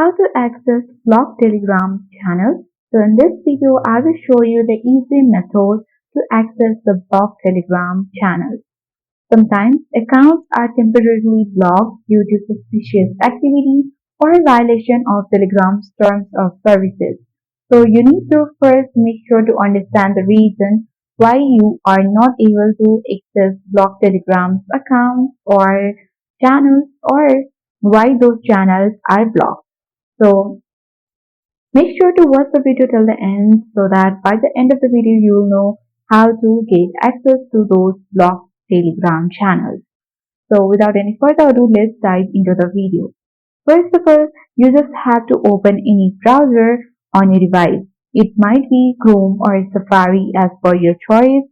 How to access blocked Telegram channels. So in this video, I will show you the easy method to access the blocked Telegram channels. Sometimes accounts are temporarily blocked due to suspicious activity or a violation of Telegram's terms of services. So you need to first make sure to understand the reason why you are not able to access blocked Telegram's accounts or channels, or why those channels are blocked. So make sure to watch the video till the end so that by the end of the video you will know how to get access to those blocked Telegram channels. So without any further ado, let's dive into the video. First of all, you just have to open any browser on your device. It might be Chrome or Safari as per your choice.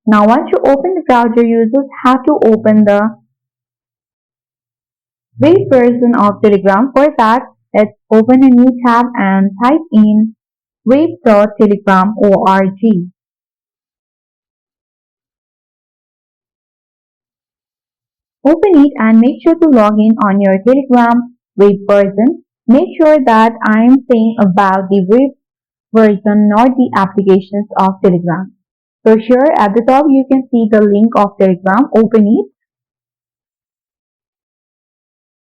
Now once you open the browser, you just have to open the web version of Telegram. For that, let's open a new tab and type in web.telegram.org. Open it and make sure to log in on your Telegram web version. Make sure that I am saying about the web version, not the applications of Telegram. So here at the top you can see the link of Telegram. Open it.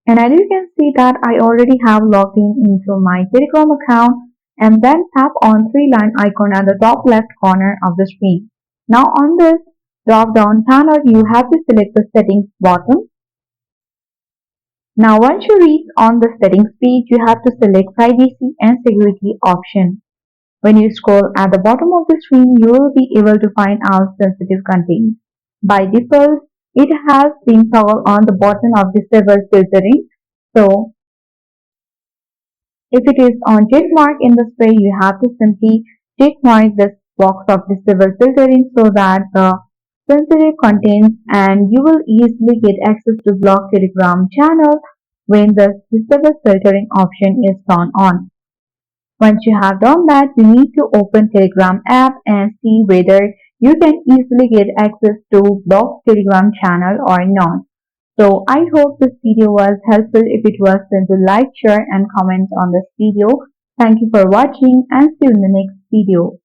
And as you can see that I already have logged in into my Telegram account, and then tap on three-line icon at the top left corner of the screen. Now on this drop-down panel, you have to select the settings button. Now once you reach on the settings page, you have to select privacy and security option. When you scroll at the bottom of the screen, you will be able to find out sensitive content. By default, it has been toggled on the button of disable filtering. So if it is on check mark in this way, you have to simply check mark this box of disable filtering so that the sensitive content, and you will easily get access to block Telegram channel when the disable filtering option is turned on. Once you have done that, you need to open Telegram app and see whether you can easily get access to blocked Telegram channel or not. So I hope this video was helpful. If it was, then do like, share and comment on this video. Thank you for watching and see you in the next video.